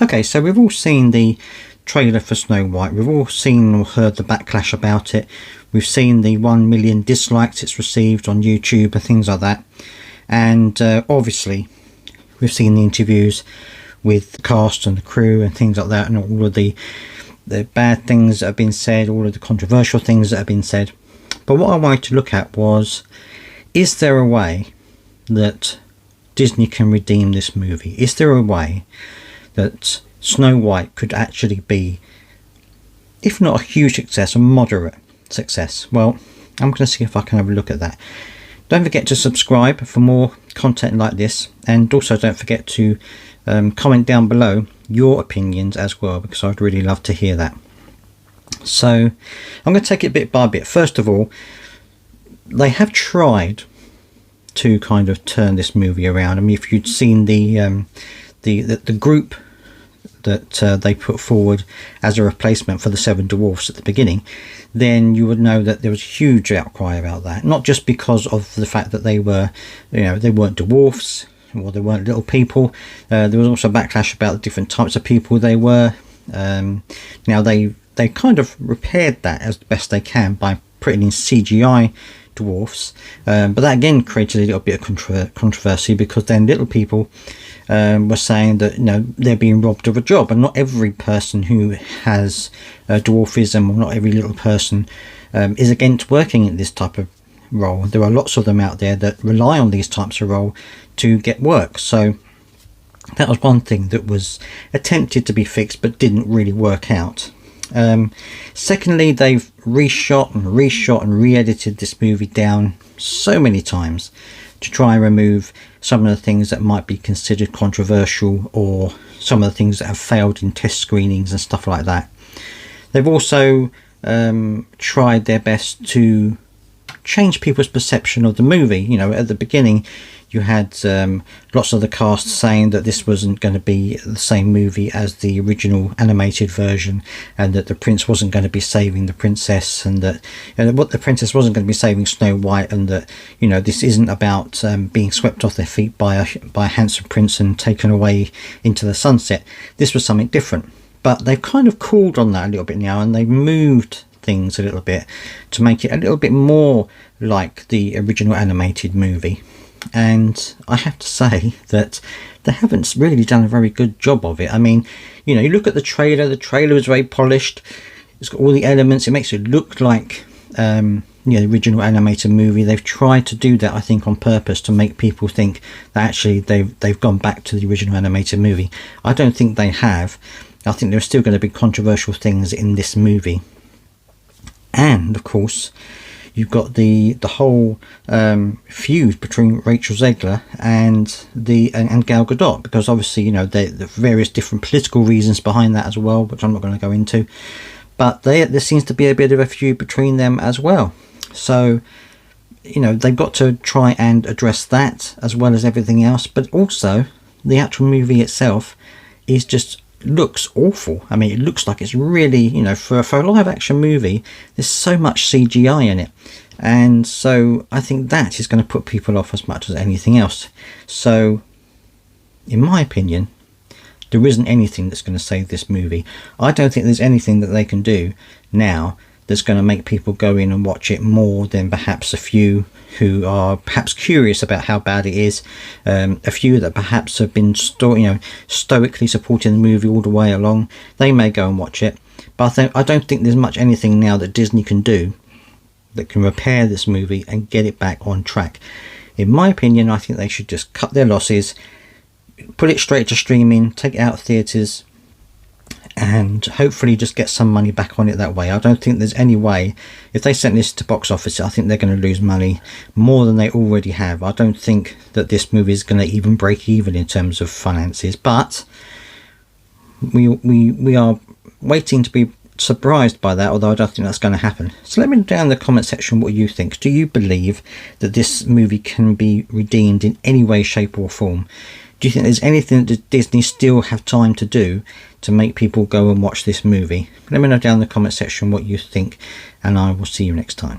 Okay, so we've all seen the trailer for Snow White. We've all seen or heard the backlash about it. We've seen the 1 million dislikes it's received on YouTube and things like that. And obviously, we've seen the interviews with the cast and the crew and things like that, and all of the bad things that have been said, all of the controversial things that have been said. But what I wanted to look at was, is there a way that Disney can redeem this movie? Is there a way that Snow White could actually be, if not a huge success, a moderate success? Well, I'm going to see if I can have a look at that. Don't forget to subscribe for more content like this, and also don't forget to comment down below your opinions as well, because I'd really love to hear that. So I'm going to take it bit by bit. First of all, they have tried to kind of turn this movie around. I mean, if you'd seen the group that they put forward as a replacement for the 7 Dwarfs at the beginning, then you would know that there was a huge outcry about that. Not just because of the fact that they were, they weren't dwarfs, or they weren't little people. There was also backlash about the different types of people they were. Now they kind of repaired that as best they can by putting in CGI dwarfs, but that again created a little bit of controversy, because then little people were saying that they're being robbed of a job, and not every person who has dwarfism, or not every little person is against working in this type of role. There are lots of them out there that rely on these types of role to get work. So that was one thing that was attempted to be fixed but didn't really work out. Secondly, they've reshot and re-edited this movie down so many times to try and remove some of the things that might be considered controversial, or some of the things that have failed in test screenings and stuff like that. They've also tried their best to change people's perception of the movie. At the beginning you had lots of the cast saying that this wasn't going to be the same movie as the original animated version, and that the prince wasn't going to be saving the princess, and that what the princess wasn't going to be saving Snow White, and that this isn't about being swept off their feet by a handsome prince and taken away into the sunset. This was something different. But they've kind of cooled on that a little bit now, and they've moved things a little bit to make it a little bit more like the original animated movie. And I have to say that they haven't really done a very good job of it. I mean, you look at the trailer is very polished. It's got all the elements. It makes it look like the original animated movie. They've tried to do that, I think, on purpose, to make people think that actually they've gone back to the original animated movie. I don't think they have. I think there are still going to be controversial things in this movie. And of course, you've got the whole feud between Rachel Zegler and Gal Gadot, because obviously there are various different political reasons behind that as well, which I'm not going to go into. But there seems to be a bit of a feud between them as well. So they've got to try and address that as well as everything else. But also the actual movie itself looks awful. I mean, it looks like it's really, for a live action movie, there's so much CGI in it, and so I think that is going to put people off as much as anything else. So in my opinion, there isn't anything that's going to save this movie. I don't think there's anything that they can do now that's going to make people go in and watch it more than perhaps a few who are perhaps curious about how bad it is, a few that perhaps have been stoically supporting the movie all the way along. They may go and watch it, but I don't think there's much anything now that Disney can do that can repair this movie and get it back on track. In my opinion, I think they should just cut their losses, put it straight to streaming, take it out of theatres, and hopefully just get some money back on it that way. I don't think there's any way, if they sent this to box office, I think they're going to lose money more than they already have. I don't think that this movie is going to even break even in terms of finances, but we are waiting to be surprised by that, although I don't think that's going to happen. So let me know down in the comment section what you think. Do you believe that this movie can be redeemed in any way, shape or form? Do you think there's anything that Disney still have time to do to make people go and watch this movie? Let me know down in the comment section what you think, and I will see you next time.